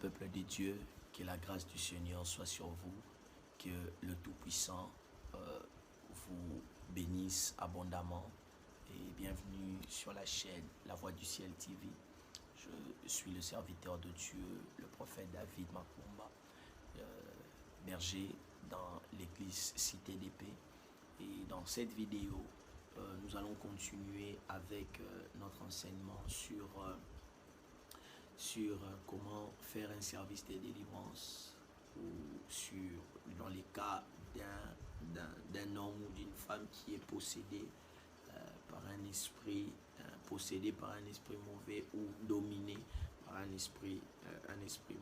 peuple de Dieu, que la grâce du Seigneur soit sur vous, que le Tout-Puissant vous bénisse abondamment et bienvenue sur la chaîne La Voix du Ciel TV. Je suis le serviteur de Dieu, le prophète David Makumba, berger dans l'église Cité d'Épée. Et dans cette vidéo, nous allons continuer avec notre enseignement sur comment faire un service de délivrance ou dans les cas d'un homme ou d'une femme qui est possédé par un esprit, possédé par un esprit mauvais ou dominé par un esprit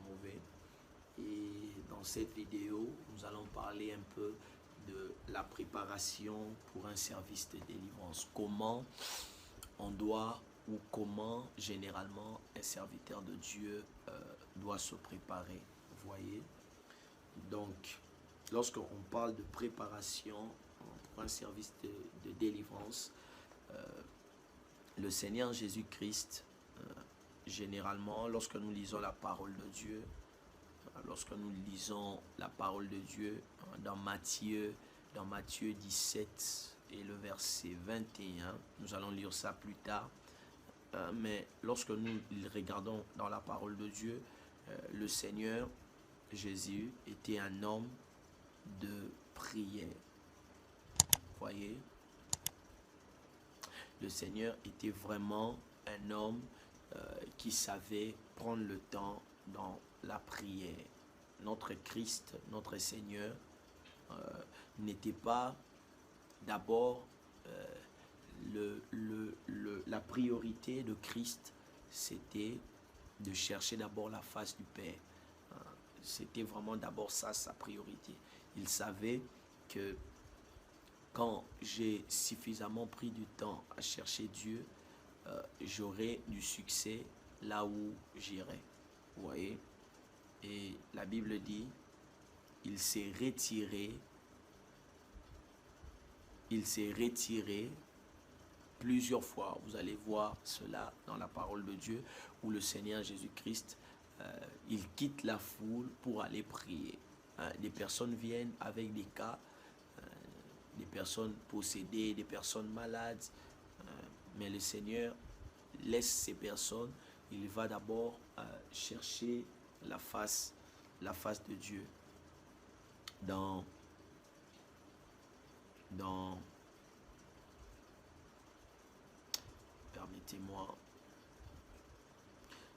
mauvais. Et dans cette vidéo, nous allons parler un peu de la préparation pour un service de délivrance. Comment on doit ou comment généralement un serviteur de Dieu doit se préparer. Vous voyez? Donc, lorsqu'on parle de préparation pour un service de délivrance, le Seigneur Jésus-Christ, généralement, lorsque nous lisons la parole de Dieu, dans Matthieu 17 et le verset 21, nous allons lire ça plus tard, mais lorsque nous regardons dans la parole de Dieu, le Seigneur Jésus était un homme de prière. Voyez, le Seigneur était vraiment un homme qui savait prendre le temps dans la prière. Notre Christ, notre Seigneur, n'était pas d'abord la priorité de Christ, c'était de chercher d'abord la face du Père. C'était vraiment d'abord ça sa priorité. Il savait que quand j'ai suffisamment pris du temps à chercher Dieu, j'aurai du succès là où j'irai. Vous voyez? Et la Bible dit, il s'est retiré plusieurs fois. Vous allez voir cela dans la parole de Dieu, où le Seigneur Jésus-Christ, il quitte la foule pour aller prier. Des personnes viennent avec des cas, des personnes possédées, des personnes malades, mais le Seigneur laisse ces personnes. Il va d'abord chercher la face de Dieu. Permettez-moi,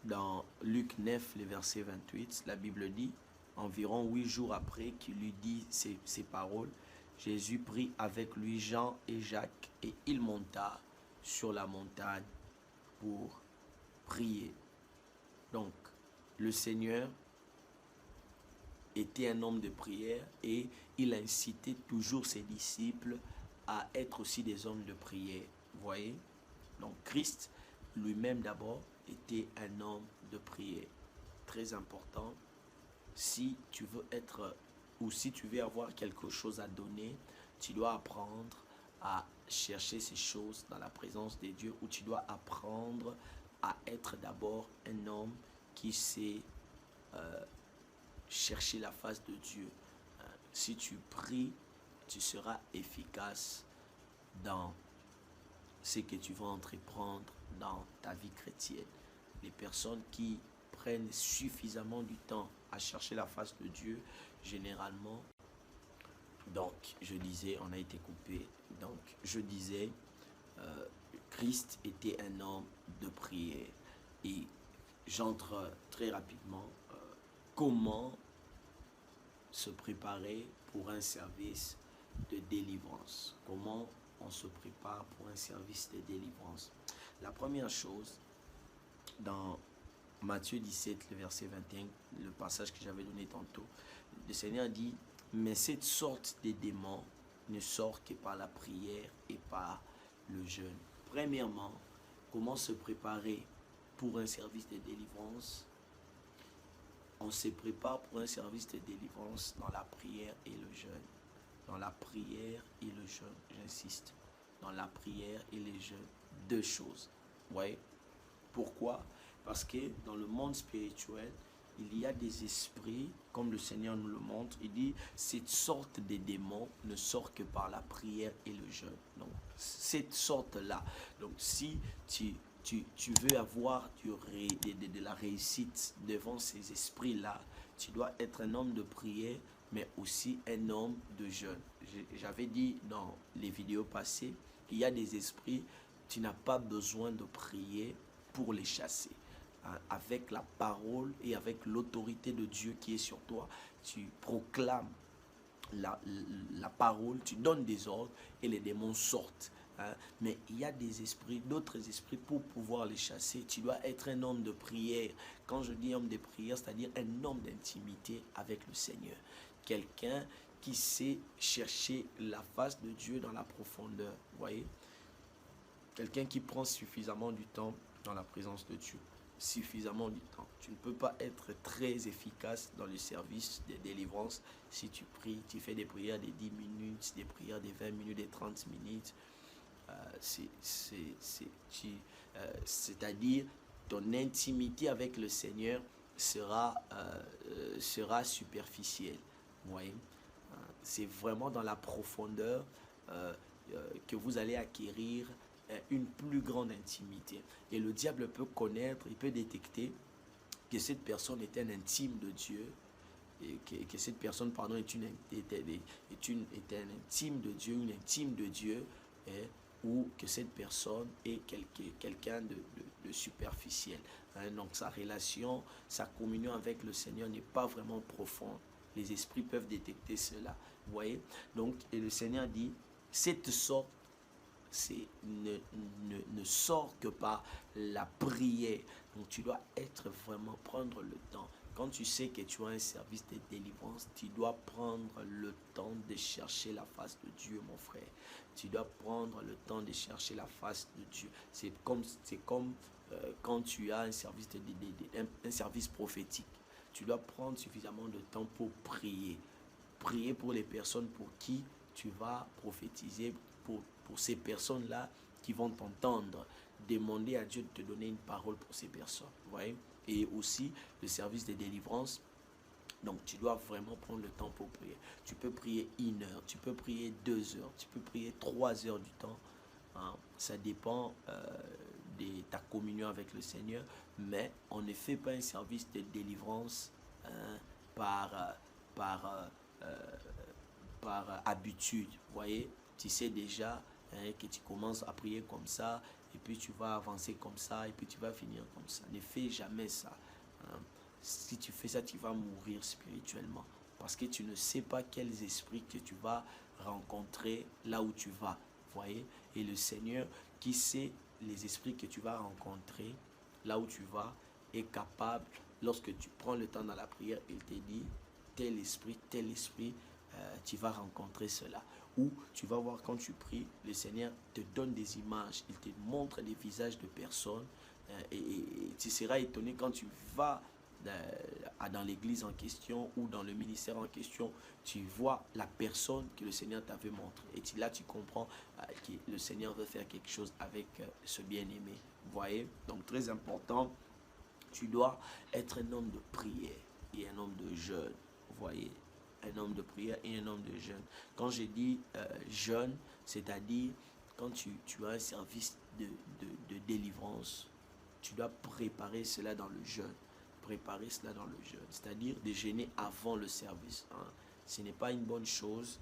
dans Luc 9, le verset 28, la Bible dit, environ 8 jours après qu'il lui dit ces paroles, Jésus prit avec lui Jean et Jacques et il monta sur la montagne pour prier. Donc, le Seigneur était un homme de prière et il incitait toujours ses disciples à être aussi des hommes de prière. Vous voyez? Donc, Christ lui-même d'abord était un homme de prière. Très important. Si tu veux être ou si tu veux avoir quelque chose à donner, tu dois apprendre à chercher ces choses dans la présence de Dieu, ou tu dois apprendre à être d'abord un homme qui sait chercher la face de Dieu. Si tu pries, tu seras efficace dans ce que tu vas entreprendre dans ta vie chrétienne. Les personnes qui prennent suffisamment du temps à chercher la face de Dieu, généralement, donc je disais, on a été coupé, donc je disais, Christ était un homme de prière. Et j'entre très rapidement, comment se préparer pour un service de délivrance. Comment on se prépare pour un service de délivrance. La première chose, dans Matthieu 17, le verset 21, le passage que j'avais donné tantôt, le Seigneur dit, mais cette sorte de démons ne sort que par la prière et par le jeûne. Premièrement, comment se préparer pour un service de délivrance? On se prépare pour un service de délivrance dans la prière et le jeûne. Dans la prière et le jeûne, j'insiste. Dans la prière et le jeûne, deux choses. Ouais. Pourquoi? Parce que dans le monde spirituel, il y a des esprits, comme le Seigneur nous le montre, il dit, cette sorte de démons ne sort que par la prière et le jeûne. Donc, cette sorte-là. Donc, si tu veux avoir de la réussite devant ces esprits-là, tu dois être un homme de prière, mais aussi un homme de jeûne. J'avais dit dans les vidéos passées, il y a des esprits, tu n'as pas besoin de prier pour les chasser. Avec la parole et avec l'autorité de Dieu qui est sur toi, tu proclames la parole, tu donnes des ordres et les démons sortent. Mais il y a des esprits, d'autres esprits, pour pouvoir les chasser, tu dois être un homme de prière. Quand je dis homme de prière, c'est-à-dire un homme d'intimité avec le Seigneur. Quelqu'un qui sait chercher la face de Dieu dans la profondeur. Vous voyez? Quelqu'un qui prend suffisamment du temps dans la présence de Dieu. Suffisamment du temps. Tu ne peux pas être très efficace dans le service de délivrance si tu pries, tu fais des prières de 10 minutes, des prières de 20 minutes, de 30 minutes. C'est-à-dire ton intimité avec le Seigneur sera superficielle. Vous voyez? C'est vraiment dans la profondeur que vous allez acquérir une plus grande intimité. Et le diable peut connaître, il peut détecter que cette personne est un intime de Dieu, et que cette personne, pardon, est un intime de Dieu, une intime de Dieu, ou que cette personne est quelqu'un de superficiel. Donc sa relation, sa communion avec le Seigneur n'est pas vraiment profonde. Les esprits peuvent détecter cela. Vous voyez? Donc, et le Seigneur dit, cette sorte ne sort que par la prière. Donc tu dois prendre le temps. Quand tu sais que tu as un service de délivrance, tu dois prendre le temps de chercher la face de Dieu, mon frère. Tu dois prendre le temps de chercher la face de Dieu. C'est comme quand tu as un service, un service prophétique. Tu dois prendre suffisamment de temps pour prier. Prier pour les personnes pour qui tu vas prophétiser, pour ces personnes-là qui vont t'entendre. Demander à Dieu de te donner une parole pour ces personnes. Vous voyez? Et aussi le service de délivrance. Donc tu dois vraiment prendre le temps pour prier. Tu peux prier 1 heure, tu peux prier 2 heures, tu peux prier 3 heures du temps. Ça dépend de ta communion avec le Seigneur. Mais on ne fait pas un service de délivrance par habitude. Vous voyez? Tu sais déjà que tu commences à prier comme ça, et puis tu vas avancer comme ça, et puis tu vas finir comme ça. Ne fais jamais ça. Si tu fais ça, tu vas mourir spirituellement. Parce que tu ne sais pas quels esprits que tu vas rencontrer là où tu vas. Vous voyez? Et le Seigneur, qui sait les esprits que tu vas rencontrer là où tu vas, est capable, lorsque tu prends le temps dans la prière, il te dit, tel esprit, tu vas rencontrer cela. Ou tu vas voir quand tu pries, le Seigneur te donne des images, il te montre des visages de personnes, et tu seras étonné quand tu vas dans l'église en question ou dans le ministère en question, tu vois la personne que le Seigneur t'avait montrée. Et là, tu comprends que le Seigneur veut faire quelque chose avec ce bien-aimé. Vous voyez? Donc, très important, tu dois être un homme de prière et un homme de jeûne. Vous voyez? Un homme de prière et un homme de jeûne. Quand je dis jeûne, c'est-à-dire quand tu as un service de délivrance, tu dois préparer cela dans le jeûne. Préparer cela dans le jeûne, c'est-à-dire de jeûner avant le service. Ce n'est pas une bonne chose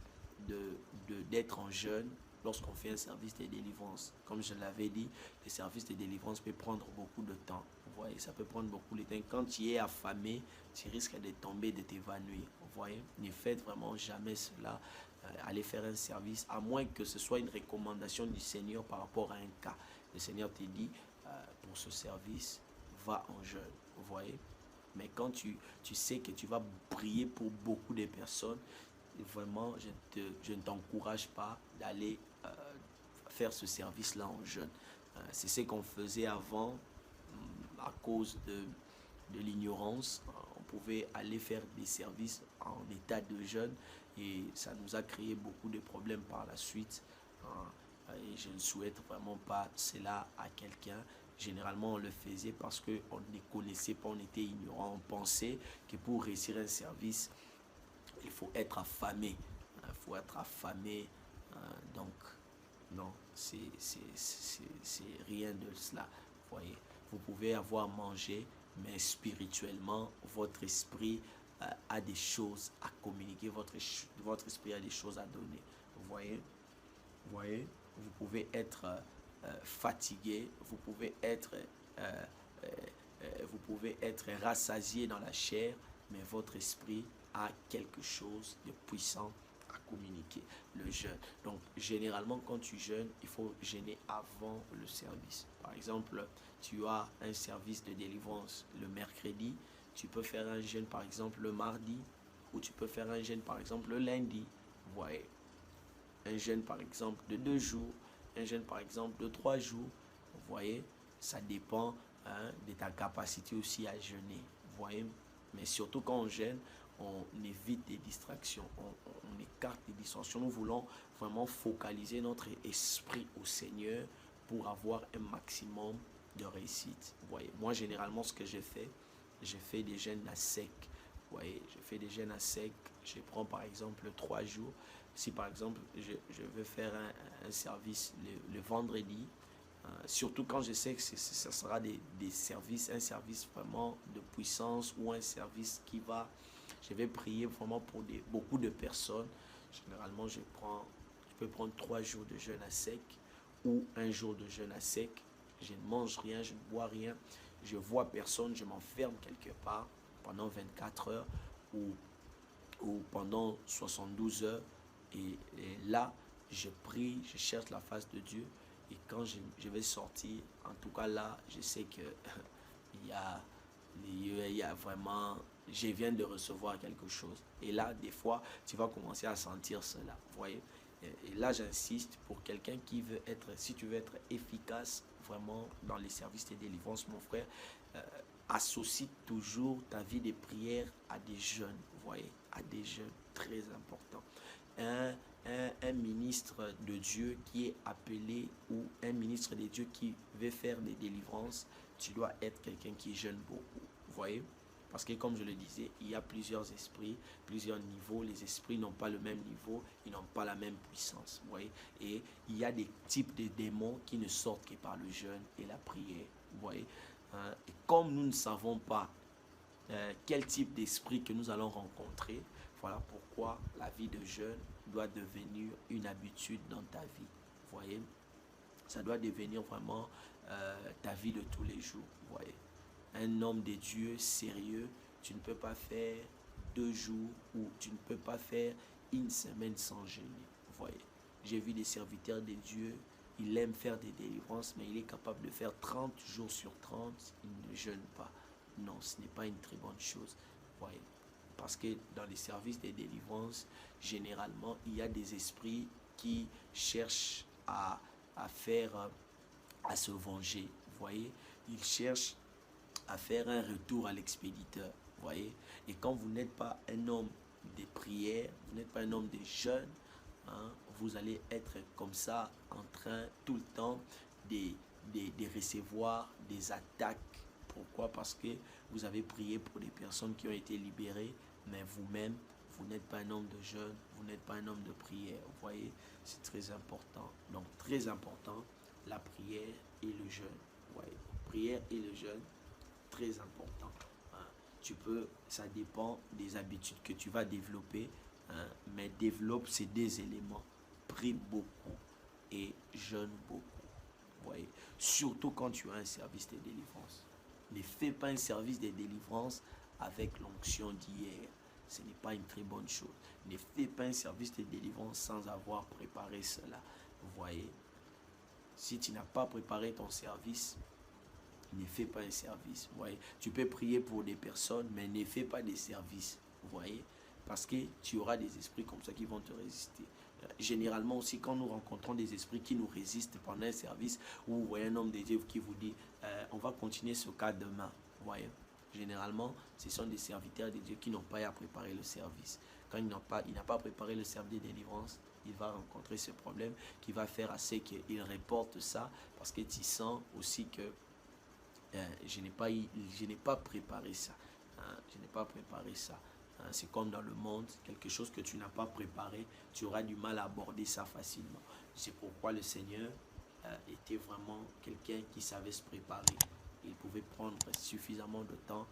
d'être en jeûne lorsqu'on fait un service de délivrance. Comme je l'avais dit, le service de délivrance peut prendre beaucoup de temps. Vous voyez, ça peut prendre beaucoup de temps. Quand tu es affamé, tu risques de tomber, de t'évanouir. Vous voyez, ne faites vraiment jamais cela. Allez faire un service, à moins que ce soit une recommandation du Seigneur par rapport à un cas. Le Seigneur te dit, pour ce service, va en jeûne. Vous voyez? Mais quand tu sais que tu vas prier pour beaucoup de personnes, vraiment, je ne t'encourage pas d'aller faire ce service-là en jeûne. C'est ce qu'on faisait avant, à cause de l'ignorance. On pouvait aller faire des services en état de jeûne, et ça nous a créé beaucoup de problèmes par la suite. Et je ne souhaite vraiment pas cela à quelqu'un. Généralement, on le faisait parce qu'on ne connaissait pas, on était ignorant. On pensait que pour réussir un service, il faut être affamé. Il faut être affamé. Donc, non, c'est rien de cela. Vous voyez, vous pouvez avoir mangé, mais spirituellement, votre esprit a des choses à communiquer, votre esprit a des choses à donner. Vous voyez, vous pouvez être fatigué, euh, vous pouvez être rassasié dans la chair, mais votre esprit a quelque chose de puissant à communiquer. Le jeûne. Donc, généralement, quand tu jeûnes, il faut jeûner avant le service. Par exemple, tu as un service de délivrance le mercredi, tu peux faire un jeûne, par exemple, le mardi, ou tu peux faire un jeûne, par exemple, le lundi. Vous voyez, un jeûne, par exemple, de 2 jours, un jeûne, par exemple, de 3 jours. Vous voyez, ça dépend de ta capacité aussi à jeûner. Vous voyez, mais surtout quand on jeûne, on évite des distractions, on écarte des distractions. Nous voulons vraiment focaliser notre esprit au Seigneur pour avoir un maximum de réussite. Vous voyez, moi généralement ce que j'ai fait des jeûnes à sec. Vous voyez, je fais des jeûnes à sec. Je prends par exemple 3 jours. Si par exemple je veux faire un service le vendredi, surtout quand je sais que ça sera des services, un service vraiment de puissance ou un service je vais prier vraiment pour beaucoup de personnes. Généralement, je peux prendre 3 jours de jeûne à sec ou un jour de jeûne à sec. Je ne mange rien, je ne bois rien, je vois personne, je m'enferme quelque part pendant 24 heures ou pendant 72 heures. Et là, je prie, je cherche la face de Dieu. Et quand je vais sortir, en tout cas là, je sais que il y a vraiment, je viens de recevoir quelque chose. Et là, des fois, tu vas commencer à sentir cela. Vous voyez? Et là, j'insiste pour quelqu'un qui veut être, si tu veux être efficace vraiment dans les services de délivrance, mon frère, associe toujours ta vie de prière à des jeûnes. Vous voyez? À des jeûnes très importants. Un ministre de Dieu qui est appelé ou un ministre de Dieu qui veut faire des délivrances, tu dois être quelqu'un qui jeûne beaucoup. Vous voyez? Parce que comme je le disais, il y a plusieurs esprits, plusieurs niveaux. Les esprits n'ont pas le même niveau, ils n'ont pas la même puissance. Vous voyez? Et il y a des types de démons qui ne sortent que par le jeûne et la prière. Vous voyez? Et comme nous ne savons pas quel type d'esprit que nous allons rencontrer, voilà pourquoi la vie de jeûne doit devenir une habitude dans ta vie. Vous voyez? Ça doit devenir vraiment ta vie de tous les jours. Vous voyez? Un homme de Dieu sérieux, tu ne peux pas faire 2 jours ou tu ne peux pas faire une semaine sans jeûner. Vous voyez? J'ai vu des serviteurs de Dieu, il aime faire des délivrances, mais il est capable de faire 30 jours sur 30, il ne jeûne pas. Non, ce n'est pas une très bonne chose. Vous voyez? Parce que dans les services de délivrance, généralement, il y a des esprits qui cherchent à se venger. Vous voyez? Ils cherchent à faire un retour à l'expéditeur. Vous voyez? Et quand vous n'êtes pas un homme de prière, vous n'êtes pas un homme de jeûne, vous allez être comme ça en train tout le temps de recevoir des attaques. Pourquoi? Parce que vous avez prié pour des personnes qui ont été libérées, mais vous-même, vous n'êtes pas un homme de jeûne, vous n'êtes pas un homme de prière. Vous voyez? C'est très important. Donc, très important, la prière et le jeûne. Vous voyez? Prière et le jeûne, très important. Ça dépend des habitudes que tu vas développer, mais développe ces 2 éléments. Prie beaucoup et jeûne beaucoup. Vous voyez? Surtout quand tu as un service de délivrance. Ne fais pas un service de délivrance avec l'onction d'hier. Ce n'est pas une très bonne chose. Ne fais pas un service de délivrance sans avoir préparé cela. Vous voyez? Si tu n'as pas préparé ton service, ne fais pas un service. Vous voyez? Tu peux prier pour des personnes, mais ne fais pas des services. Vous voyez? Parce que tu auras des esprits comme ça qui vont te résister. Généralement aussi, quand nous rencontrons des esprits qui nous résistent pendant un service, ou vous voyez un homme de Dieu qui vous dit on va continuer ce cas demain. Vous voyez? Généralement, ce sont des serviteurs de Dieu qui n'ont pas à préparer le service. Quand il n'a pas préparé le service de délivrance, il va rencontrer ce problème qui va faire à ce qu'il reporte ça, parce que tu sens aussi que je n'ai pas préparé ça. Je n'ai pas préparé ça. C'est comme dans le monde, quelque chose que tu n'as pas préparé, tu auras du mal à aborder ça facilement. C'est pourquoi le Seigneur était vraiment quelqu'un qui savait se préparer. Il pouvait prendre suffisamment de temps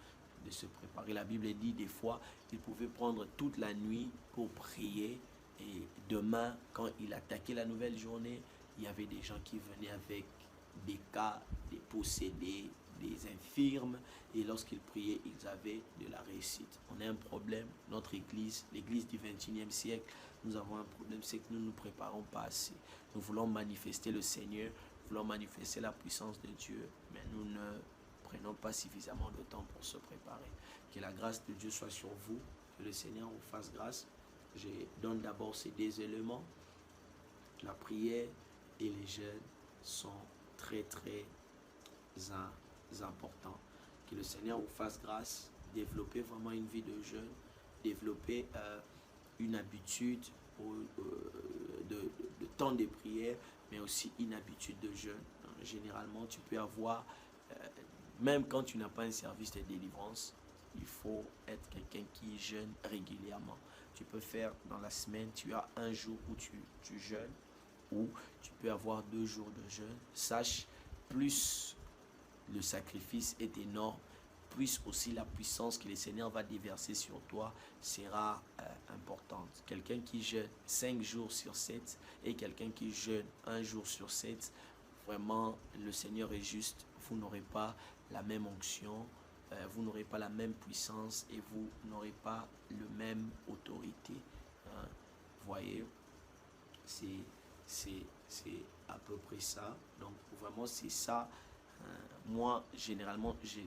de se préparer. La Bible dit des fois, il pouvait prendre toute la nuit pour prier. Et demain, quand il attaquait la nouvelle journée, il y avait des gens qui venaient avec des cas, des possédés, des infirmes. Et lorsqu'ils priaient, ils avaient de la réussite. On a un problème, notre église, l'église du 21e siècle, nous avons un problème, c'est que nous ne nous préparons pas assez. Nous voulons manifester le Seigneur, nous voulons manifester la puissance de Dieu, mais nous ne prenons pas suffisamment de temps pour se préparer. Que la grâce de Dieu soit sur vous, que le Seigneur vous fasse grâce. Je donne d'abord ces deux éléments. La prière et les jeûnes sont très importants. Que le Seigneur vous fasse grâce. Développer vraiment une vie de jeûne. Développer une habitude de temps de prière, mais aussi une habitude de jeûne. Généralement, tu peux avoir, même quand tu n'as pas un service de délivrance, il faut être quelqu'un qui jeûne régulièrement. Tu peux faire dans la semaine, tu as un jour où tu jeûnes, ou tu peux avoir 2 jours de jeûne. Sache, plus le sacrifice est énorme, plus aussi la puissance que le Seigneur va déverser sur toi sera importante. Quelqu'un qui jeûne 5 jours sur 7 et quelqu'un qui jeûne 1 jour sur 7, vraiment, le Seigneur est juste. Vous n'aurez pas la même onction, vous n'aurez pas la même puissance et vous n'aurez pas la même autorité. Voyez, c'est à peu près ça. Donc vraiment c'est ça. Moi généralement je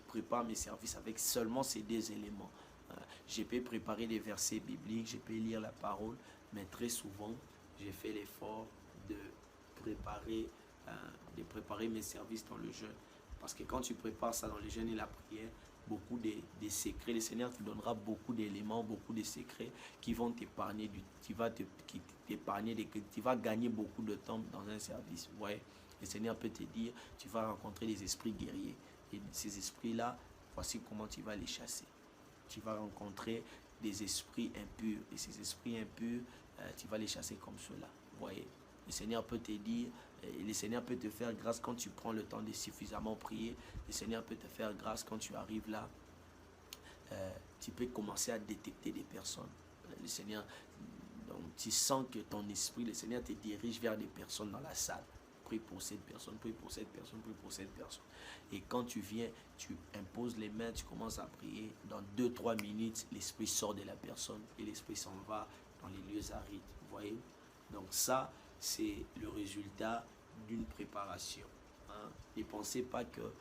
prépare mes services avec seulement ces 2 éléments. Je peux préparer des versets bibliques, je peux lire la parole, mais très souvent j'ai fait l'effort de préparer mes services dans le jeûne. Parce que quand tu prépares ça dans le jeûne et la prière, beaucoup des secrets, le Seigneur te donnera beaucoup d'éléments, beaucoup de secrets qui vont t'épargner, tu vas gagner beaucoup de temps dans un service. Ouais. Le Seigneur peut te dire, tu vas rencontrer des esprits guerriers. Et ces esprits-là, voici comment tu vas les chasser. Tu vas rencontrer des esprits impurs. Et ces esprits impurs, tu vas les chasser comme cela. Voyez. Le Seigneur peut te dire, le Seigneur peut te faire grâce quand tu prends le temps de suffisamment prier. Le Seigneur peut te faire grâce quand tu arrives là. Tu peux commencer à détecter des personnes. Le Seigneur, donc tu sens que ton esprit, le Seigneur te dirige vers des personnes dans la salle. Prie pour cette personne, prie pour cette personne, prie pour cette personne. Et quand tu viens, tu imposes les mains, tu commences à prier. Dans 2-3 minutes, l'esprit sort de la personne et l'esprit s'en va dans les lieux arides. Vous voyez? Donc ça, c'est le résultat d'une préparation. Ne pensez pas que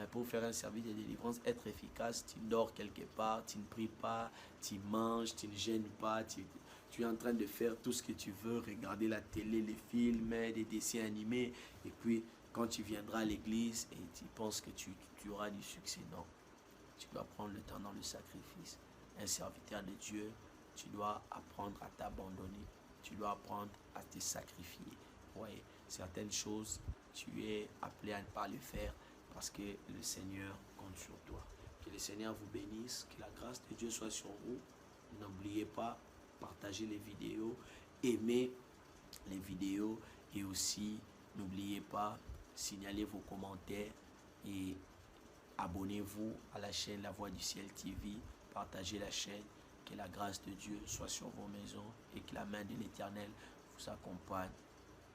pour faire un service de délivrance, être efficace, tu dors quelque part, tu ne pries pas, tu manges, tu ne gênes pas, tu es en train de faire tout ce que tu veux, regarder la télé, les films, des dessins animés, et puis quand tu viendras à l'église et tu penses que tu auras du succès. Non, tu dois prendre le temps dans le sacrifice. Un serviteur de Dieu, tu dois apprendre à t'abandonner. Tu dois apprendre à te sacrifier. Ouais, certaines choses, tu es appelé à ne pas le faire parce que le Seigneur compte sur toi. Que le Seigneur vous bénisse, que la grâce de Dieu soit sur vous. N'oubliez pas, partagez les vidéos, aimez les vidéos et aussi, n'oubliez pas, signalez vos commentaires et abonnez-vous à la chaîne La Voix du Ciel TV. Partagez la chaîne. Que la grâce de Dieu soit sur vos maisons et que la main de l'Éternel vous accompagne.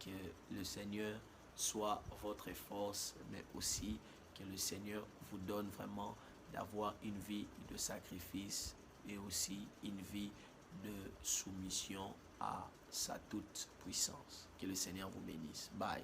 Que le Seigneur soit votre force, mais aussi que le Seigneur vous donne vraiment d'avoir une vie de sacrifice et aussi une vie de soumission à sa toute puissance. Que le Seigneur vous bénisse. Bye.